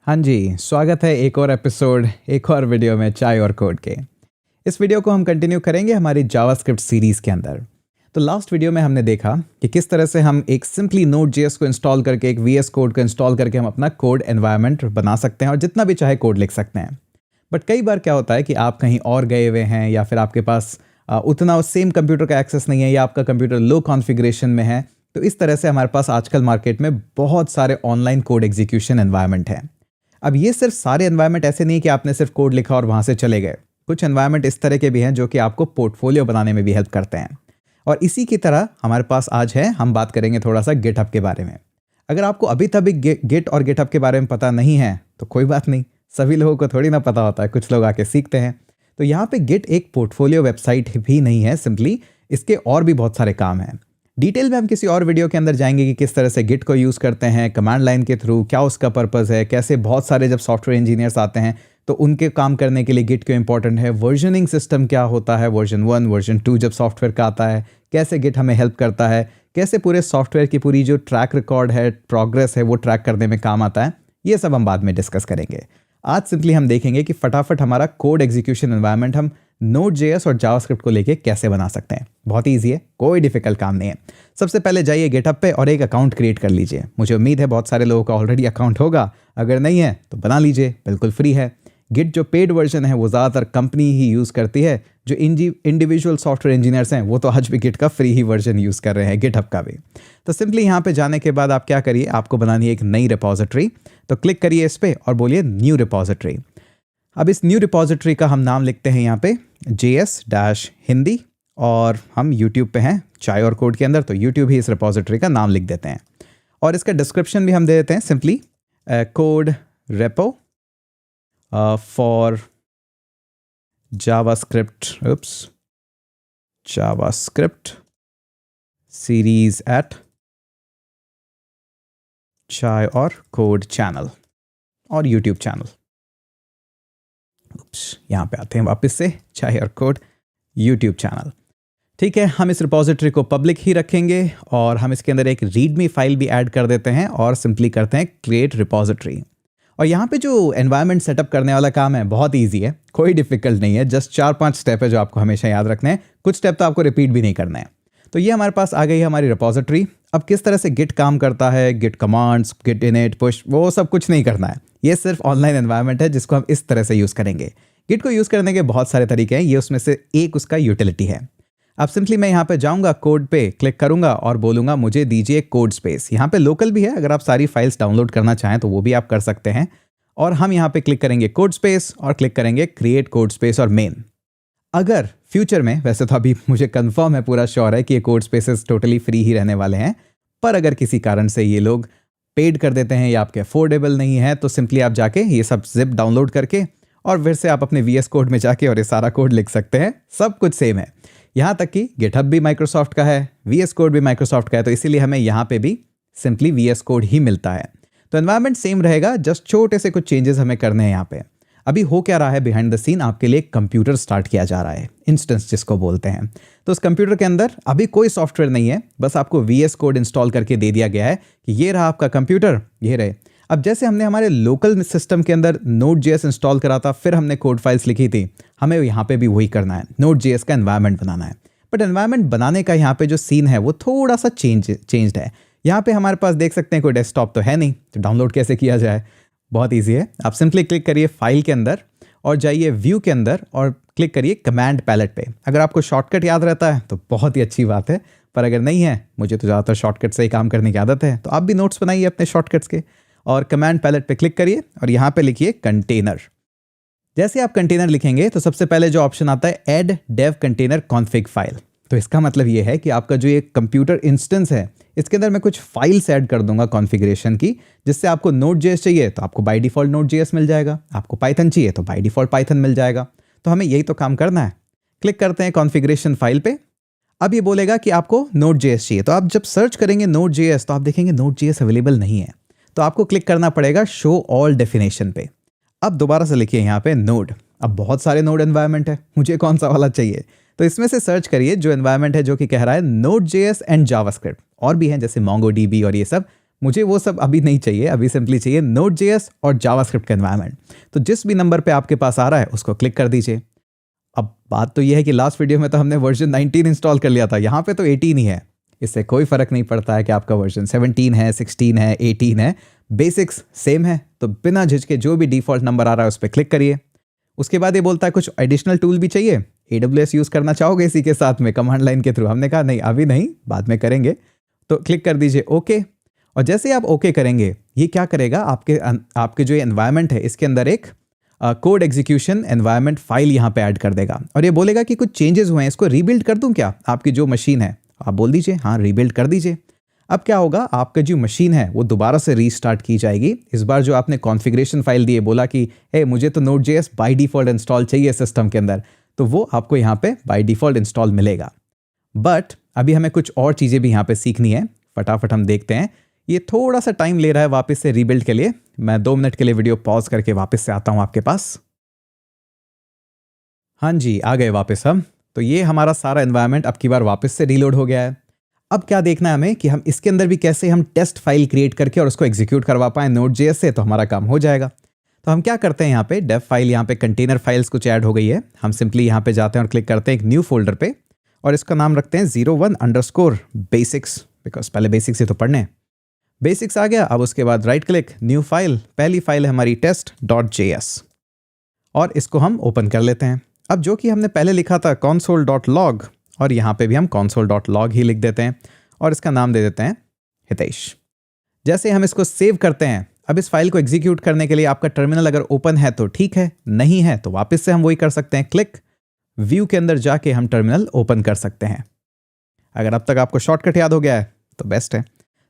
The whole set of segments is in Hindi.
हाँ जी, स्वागत है एक और एपिसोड, एक और वीडियो में चाय और कोड के। इस वीडियो को हम कंटिन्यू करेंगे हमारी जावास्क्रिप्ट सीरीज़ के अंदर। तो लास्ट वीडियो में हमने देखा कि किस तरह से हम एक सिंपली Node.js को इंस्टॉल करके, एक VS कोड को इंस्टॉल करके हम अपना कोड एनवायरनमेंट बना सकते हैं और जितना भी चाहे कोड लिख सकते हैं। बट कई बार क्या होता है कि आप कहीं और गए हुए हैं या फिर आपके पास उतना सेम कंप्यूटर का एक्सेस नहीं है या आपका कंप्यूटर लो कॉन्फ़िगरेशन में है। तो इस तरह से हमारे पास आजकल मार्केट में बहुत सारे ऑनलाइन कोड एग्जीक्यूशन एनवायरनमेंट हैं। अब ये सिर्फ सारे एनवायरनमेंट ऐसे नहीं कि आपने सिर्फ कोड लिखा और वहाँ से चले गए। कुछ एनवायरनमेंट इस तरह के भी हैं जो कि आपको पोर्टफोलियो बनाने में भी हेल्प करते हैं। और इसी की तरह हमारे पास आज है, हम बात करेंगे थोड़ा सा गिटहब के बारे में। अगर आपको अभी तभी गिट और गिटहब के बारे में पता नहीं है तो कोई बात नहीं, सभी लोगों को थोड़ी ना पता होता है, कुछ लोग आके सीखते हैं। तो यहाँ पे गिट एक पोर्टफोलियो वेबसाइट भी नहीं है सिंपली, इसके और भी बहुत सारे काम हैं। डिटेल में हम किसी और वीडियो के अंदर जाएंगे कि किस तरह से गिट को यूज़ करते हैं कमांड लाइन के थ्रू, क्या उसका पर्पस है, कैसे बहुत सारे जब सॉफ्टवेयर इंजीनियर्स आते हैं तो उनके काम करने के लिए गिट क्यों इंपॉर्टेंट है, वर्जनिंग सिस्टम क्या होता है, वर्जन 1 वर्जन 2 जब सॉफ्टवेयर का आता है, कैसे गिट हमें हेल्प करता है, कैसे पूरे सॉफ्टवेयर की पूरी जो ट्रैक रिकॉर्ड है, प्रोग्रेस है, वो ट्रैक करने में काम आता है। ये सब हम बाद में डिस्कस करेंगे। आज सिंपली हम देखेंगे कि फटाफट हमारा कोड एग्जीक्यूशन एनवायरनमेंट हम Node.js और जावास्क्रिप्ट को लेके कैसे बना सकते हैं। बहुत ईजी है, कोई डिफिकल्ट काम नहीं है। सबसे पहले जाइए गिटहब पे और एक अकाउंट क्रिएट कर लीजिए। मुझे उम्मीद है बहुत सारे लोगों का ऑलरेडी अकाउंट होगा, अगर नहीं है तो बना लीजिए, बिल्कुल फ्री है। गिट जो पेड वर्जन है वो ज़्यादातर कंपनी ही यूज़ करती है। जो इंडिविजुअल सॉफ्टवेयर इंजीनियर्स हैं वो तो आज भी गिट का फ्री ही वर्जन यूज़ कर रहे हैं, गिटहब का भी। तो सिंपली यहाँ पे जाने के बाद आप क्या करिए, आपको बनानी है एक नई रिपोजिटरी। तो क्लिक करिए इस पर और बोलिए न्यू रिपोजिटरी। अब इस न्यू रिपोजिटरी का हम नाम लिखते हैं यहाँ पे JS-हिंदी, और हम YouTube पे हैं चाय और कोड के अंदर, तो YouTube ही इस रिपोजिटरी का नाम लिख देते हैं। और इसका डिस्क्रिप्शन भी हम दे देते हैं simply code repo for JavaScript series at Chai aur code channel और YouTube चैनल। यहाँ पे आते हैं वापस से, चाय और कोड YouTube चैनल। ठीक है, हम इस रिपोजिटरी को पब्लिक ही रखेंगे और हम इसके अंदर एक रीडमी फाइल भी ऐड कर देते हैं और सिंपली करते हैं क्रिएट रिपोजिटरी। और यहाँ पे जो एनवायरनमेंट सेटअप करने वाला काम है बहुत ईजी है, कोई डिफिकल्ट नहीं है। जस्ट 4-5 स्टेप है जो आपको हमेशा याद रखने हैं, कुछ स्टेप तो आपको रिपीट भी नहीं करना है। तो ये हमारे पास आ गई है हमारी रिपोजिटरी। अब किस तरह से गिट काम करता है, git commands, git init, push, वो सब कुछ नहीं करना है। ये सिर्फ ऑनलाइन एनवायरनमेंट है जिसको हम इस तरह से यूज़ करेंगे। गिट को यूज़ करने के बहुत सारे तरीके हैं, ये उसमें से एक उसका यूटिलिटी है। अब सिंपली मैं यहाँ पे जाऊँगा, कोड पे क्लिक करूँगा और बोलूँगा मुझे दीजिए कोड स्पेस। यहाँ पे लोकल भी है, अगर आप सारी फाइल्स डाउनलोड करना चाहें तो वो भी आप कर सकते हैं। और हम यहाँ पे क्लिक करेंगे कोड स्पेस और क्लिक करेंगे क्रिएट कोड स्पेस और मेन। अगर फ्यूचर में, वैसे तो अभी मुझे कंफर्म है, पूरा श्योर है कि ये कोड स्पेसेस टोटली फ्री ही रहने वाले हैं, पर अगर किसी कारण से ये लोग पेड कर देते हैं या आपके अफोर्डेबल नहीं है तो सिंपली आप जाके ये सब जिप डाउनलोड करके और फिर से आप अपने VS कोड में जाके और ये सारा कोड लिख सकते हैं। सब कुछ सेम है, यहाँ तक कि गिटहब भी माइक्रोसॉफ्ट का है, VS कोड भी माइक्रोसॉफ्ट का है, तो इसीलिए हमें यहाँ पे भी सिंपली VS कोड ही मिलता है। तो एनवायरनमेंट सेम रहेगा, जस्ट छोटे से कुछ चेंजेस हमें करने हैं यहाँ पे। अभी हो क्या रहा है बिहाइंड द सीन, आपके लिए कंप्यूटर स्टार्ट किया जा रहा है, इंस्टेंस जिसको बोलते हैं। तो उस कंप्यूटर के अंदर अभी कोई सॉफ्टवेयर नहीं है, बस आपको VS कोड इंस्टॉल करके दे दिया गया है कि ये रहा आपका कंप्यूटर, ये रहे। अब जैसे हमने हमारे लोकल सिस्टम के अंदर Node.js इंस्टॉल करा था, फिर हमने कोड फाइल्स लिखी थी, हमें यहाँ पे भी वही करना है, Node.js का एनवायरनमेंट बनाना है। बट एनवायरनमेंट बनाने का यहाँ पे जो सीन है वो थोड़ा सा चेंज्ड है। यहाँ पे हमारे पास देख सकते हैं कोई डेस्कटॉप तो है नहीं, तो डाउनलोड कैसे किया जाए, बहुत ईजी है। आप सिंपली क्लिक करिए फाइल के अंदर और जाइए व्यू के अंदर और क्लिक करिए कमांड पैलेट पे। अगर आपको शॉर्टकट याद रहता है तो बहुत ही अच्छी बात है, पर अगर नहीं है, मुझे तो ज़्यादातर शॉर्टकट से ही काम करने की आदत है, तो आप भी नोट्स बनाइए अपने शॉर्टकट्स के। और कमांड पैलेट पे क्लिक करिए और यहाँ पे लिखिए कंटेनर। जैसे आप कंटेनर लिखेंगे तो सबसे पहले जो ऑप्शन आता है add dev container config file. तो इसका मतलब ये है कि आपका जो ये कंप्यूटर इंस्टेंस है इसके अंदर मैं कुछ फाइल्स ऐड कर दूंगा कॉन्फ़िगरेशन की, जिससे आपको Node.js चाहिए तो आपको बाय डिफ़ॉल्ट Node.js मिल जाएगा, आपको पाइथन चाहिए तो बाय डिफ़ॉल्ट पाइथन मिल जाएगा। तो हमें यही तो काम करना है। क्लिक करते हैं कॉन्फ़िगरेशन फाइल पे। अब ये बोलेगा कि आपको Node.js चाहिए, तो आप जब सर्च करेंगे Node.js तो आप देखेंगे Node.js अवेलेबल नहीं है, तो आपको क्लिक करना पड़ेगा शो ऑल डेफिनेशन पे। अब दोबारा से लिखिए यहाँ पे नोड। अब बहुत सारे नोड एनवायरनमेंट है, मुझे कौन सा वाला चाहिए, तो इसमें से सर्च करिए जो एनवायरनमेंट है जो कि कह रहा है Node.js एंड जावास्क्रिप्ट। और भी हैं जैसे MongoDB और ये सब, मुझे वो सब अभी नहीं चाहिए, अभी सिंपली चाहिए Node.js और जावास्क्रिप्ट का एनवायरनमेंट। तो जिस भी नंबर पे आपके पास आ रहा है उसको क्लिक कर दीजिए। अब बात तो ये है कि लास्ट वीडियो में तो हमने वर्जन 19 इंस्टॉल कर लिया था, यहाँ पे तो 18 ही है। इससे कोई फर्क नहीं पड़ता है कि आपका वर्जन 17 है, 16 है, 18 है, बेसिक्स सेम है। तो बिना झिझके जो भी डिफॉल्ट नंबर आ रहा है उस पर क्लिक करिए। उसके बाद ये बोलता है कुछ एडिशनल टूल भी चाहिए, AWS यूज़ करना चाहोगे इसी के साथ में कमांड लाइन के थ्रू। हमने कहा नहीं अभी नहीं, बाद में करेंगे। तो क्लिक कर दीजिए ओके। और जैसे ही आप ओके करेंगे ये क्या करेगा, आपके जो एनवायरनमेंट है इसके अंदर एक कोड एग्जीक्यूशन एनवायरनमेंट फाइल यहाँ पे ऐड कर देगा और ये बोलेगा कि कुछ चेंजेस हुए हैं, इसको रीबिल्ड कर दूं क्या आपकी जो मशीन है। आप बोल दीजिए हाँ रीबिल्ड कर दीजिए। अब क्या होगा, आपका जो मशीन है वो दोबारा से रीस्टार्ट की जाएगी। इस बार जो आपने कॉन्फ़िगरेशन फाइल दी है, बोला कि मुझे तो Node.js बाय डिफ़ॉल्ट इंस्टॉल चाहिए सिस्टम के अंदर, तो वो आपको यहाँ पे बाय डिफ़ॉल्ट इंस्टॉल मिलेगा। बट अभी हमें कुछ और चीज़ें भी यहाँ पे सीखनी है, फटाफट हम देखते हैं। ये थोड़ा सा टाइम ले रहा है वापस से रीबिल्ड के लिए। मैं 2 मिनट के लिए वीडियो पॉज करके वापस से आता हूँ आपके पास। हाँ जी, आ गए वापस हम। तो ये हमारा सारा एनवायरनमेंट अब की बार वापस से रीलोड हो गया है। अब क्या देखना है हमें कि हम इसके अंदर भी कैसे हम टेस्ट फाइल क्रिएट करके और उसको एग्जीक्यूट करवा पाएं Node.js से, तो हमारा काम हो जाएगा। तो हम क्या करते हैं, यहाँ पे डेव फाइल, यहाँ पे कंटेनर फाइल्स कुछ ऐड हो गई है। हम सिंपली यहाँ पे जाते हैं और क्लिक करते हैं एक न्यू फोल्डर पे और इसका नाम रखते हैं 01_basics, बिकॉज पहले बेसिक्स ही तो पढ़ने हैं। बेसिक्स आ गया। अब उसके बाद राइट क्लिक, न्यू फाइल, पहली फाइल है हमारी test.js और इसको हम ओपन कर लेते हैं। अब जो कि हमने पहले लिखा था console.log, और यहाँ पे भी हम console.log ही लिख देते हैं और इसका नाम दे देते हैं हितेश। जैसे हम इसको सेव करते हैं, अब इस फाइल को एग्जीक्यूट करने के लिए आपका टर्मिनल अगर ओपन है तो ठीक है, नहीं है तो वापस से हम वही कर सकते हैं, क्लिक व्यू के अंदर जाके हम टर्मिनल ओपन कर सकते हैं। अगर अब तक आपको शॉर्टकट याद हो गया है तो बेस्ट है,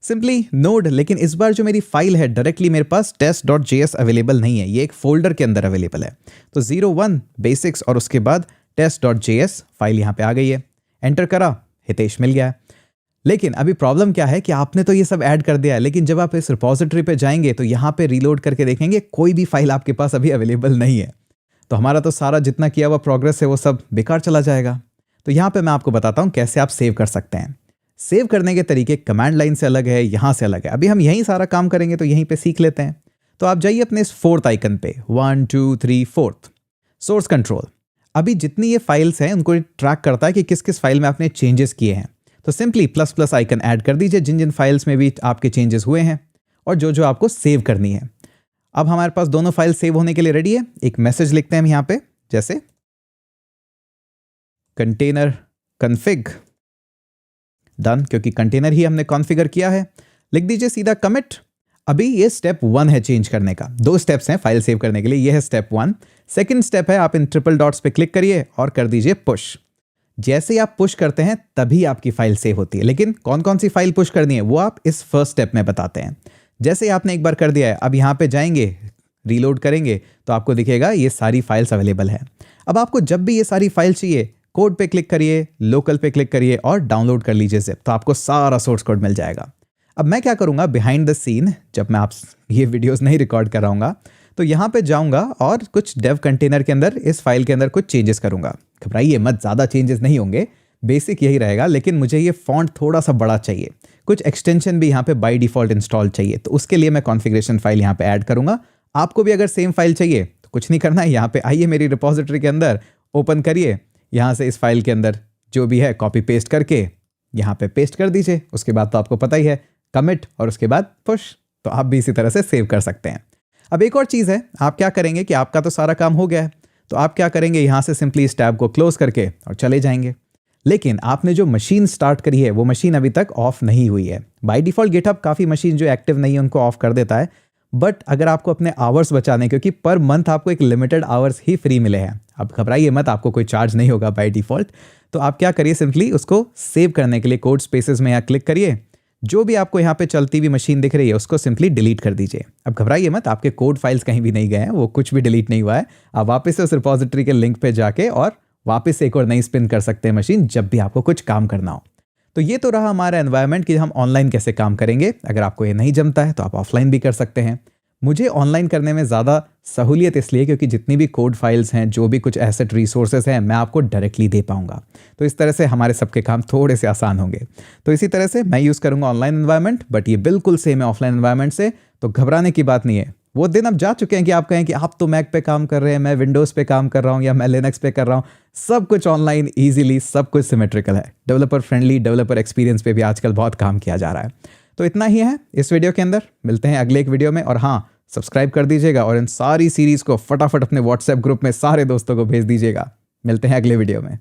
सिंपली नोड। लेकिन इस बार जो मेरी फाइल है डायरेक्टली मेरे पास test.js अवेलेबल नहीं है, ये एक फोल्डर के अंदर अवेलेबल है। तो 01 basics और उसके बाद test.js फाइल यहाँ पे आ गई है। एंटर करा, हितेश मिल गया है। लेकिन अभी प्रॉब्लम क्या है कि आपने तो ये सब ऐड कर दिया है, लेकिन जब आप इस रिपोजिटरी पे जाएंगे तो यहाँ पे रीलोड करके देखेंगे कोई भी फाइल आपके पास अभी अवेलेबल नहीं है। तो हमारा तो सारा जितना किया हुआ प्रोग्रेस है वो सब बेकार चला जाएगा। तो यहाँ पे मैं आपको बताता हूँ कैसे आप सेव कर सकते हैं। सेव करने के तरीके कमांड लाइन से अलग है, यहाँ से अलग है। अभी हम यहीं सारा काम करेंगे तो यहीं पे सीख लेते हैं। तो आप जाइए अपने इस 4th आइकन पे, 1 2 3 4th, सोर्स कंट्रोल। अभी जितनी ये फाइल्स हैं उनको ट्रैक करता है कि किस किस फाइल में आपने चेंजेस किए हैं। तो सिंपली ++ आइकन ऐड कर दीजिए जिन जिन फाइल्स में भी आपके चेंजेस हुए हैं और जो जो आपको सेव करनी है। अब हमारे पास दोनों फाइल सेव होने के लिए रेडी है। एक मैसेज लिखते हैं हम यहाँ पे, जैसे कंटेनर कॉन्फ़िग डन, क्योंकि कंटेनर ही हमने कॉन्फ़िगर किया है। लिख दीजिए सीधा कमिट। अभी ये स्टेप 1 है चेंज करने का। 2 स्टेप्स हैं फाइल सेव करने के लिए, ये है स्टेप 1। सेकंड स्टेप है आप इन ट्रिपल डॉट्स पे क्लिक करिए और कर दीजिए पुश। जैसे ही आप पुश करते हैं तभी आपकी फाइल सेव होती है। लेकिन कौन कौन सी फाइल पुश करनी है वो आप इस फर्स्ट स्टेप में बताते हैं। जैसे ही आपने एक बार कर दिया है, अब यहाँ पे जाएंगे, रीलोड करेंगे तो आपको दिखेगा ये सारी फाइल्स अवेलेबल है। अब आपको जब भी ये सारी फाइल चाहिए, कोड पे क्लिक करिए, लोकल पे क्लिक करिए और डाउनलोड कर लीजिए ज़िप, तो आपको सारा सोर्स कोड मिल जाएगा। अब मैं क्या करूँगा बिहाइंड द सीन, जब मैं आप ये वीडियोस नहीं रिकॉर्ड कर रहा हूँगा, तो यहाँ पे जाऊँगा और कुछ डेव कंटेनर के अंदर इस फाइल के अंदर कुछ चेंजेस करूँगा। घबराइए मत, ज़्यादा चेंजेस नहीं होंगे, बेसिक यही रहेगा। लेकिन मुझे ये फॉन्ट थोड़ा सा बड़ा चाहिए, कुछ एक्सटेंशन भी यहाँ पे बाय डिफ़ॉल्ट इंस्टॉल चाहिए, तो उसके लिए मैं कॉन्फ़िगरेशन फाइल यहाँ पे ऐड करूँगा। आपको भी अगर सेम फाइल चाहिए तो कुछ नहीं करना है, यहाँ पे आइए मेरी रिपोजिटरी के अंदर, ओपन करिए, यहाँ से इस फाइल के अंदर जो भी है कॉपी पेस्ट करके यहाँ पे पेस्ट कर दीजिए। उसके बाद तो आपको पता ही है, कमिट और उसके बाद पुश। तो आप भी इसी तरह से सेव कर सकते हैं। अब एक और चीज़ है, आप क्या करेंगे कि आपका तो सारा काम हो गया है, तो आप क्या करेंगे, यहाँ से सिंपली इस टैब को क्लोज करके और चले जाएंगे। लेकिन आपने जो मशीन स्टार्ट करी है वो मशीन अभी तक ऑफ नहीं हुई है। बाय डिफ़ॉल्ट गिटहब काफ़ी मशीन जो एक्टिव नहीं है उनको ऑफ कर देता है, बट अगर आपको अपने आवर्स बचाने, क्योंकि पर मंथ आपको एक लिमिटेड आवर्स ही फ्री मिले हैं, अब घबराइए मत, आपको कोई चार्ज नहीं होगा बाय डिफ़ॉल्ट। तो आप क्या करिए, सिंपली उसको सेव करने के लिए कोड स्पेसेस में यहाँ क्लिक करिए, जो भी आपको यहाँ पे चलती हुई मशीन दिख रही है उसको सिंपली डिलीट कर दीजिए। अब घबराइए मत, आपके कोड फाइल्स कहीं भी नहीं गए हैं, वो कुछ भी डिलीट नहीं हुआ है। आप वापस से उस रिपोजिटरी के लिंक पे जाके और वापस से एक और नई स्पिन कर सकते हैं मशीन जब भी आपको कुछ काम करना हो। तो ये तो रहा हमारा एनवायरनमेंट कि हम ऑनलाइन कैसे काम करेंगे। अगर आपको ये नहीं जमता है तो आप ऑफलाइन भी कर सकते हैं। मुझे ऑनलाइन करने में ज़्यादा सहूलियत इसलिए क्योंकि जितनी भी कोड फाइल्स हैं, जो भी कुछ एसेट रिसोर्सेज हैं, मैं आपको डायरेक्टली दे पाऊंगा। तो इस तरह से हमारे सबके काम थोड़े से आसान होंगे। तो इसी तरह से मैं यूज़ करूंगा ऑनलाइन एनवायरनमेंट, बट ये बिल्कुल सेम है ऑफलाइन एनवायरनमेंट से, तो घबराने की बात नहीं है। वो दिन अब जा चुके हैं कि आप कहें कि आप तो मैक पे काम कर रहे हैं, मैं विंडोज़ पे काम कर रहा हूँ या मैं लिनक्स पे कर रहा हूँ। सब कुछ ऑनलाइन ईजिली, सब कुछ सिमेट्रिकल है। डेवलपर फ्रेंडली, डेवलपर एक्सपीरियंस पे भी आजकल बहुत काम किया जा रहा है। तो इतना ही है इस वीडियो के अंदर। मिलते हैं अगले एक वीडियो में, और हाँ, सब्सक्राइब कर दीजिएगा और इन सारी सीरीज़ को फटाफट अपने व्हाट्सएप ग्रुप में सारे दोस्तों को भेज दीजिएगा। मिलते हैं अगले वीडियो में।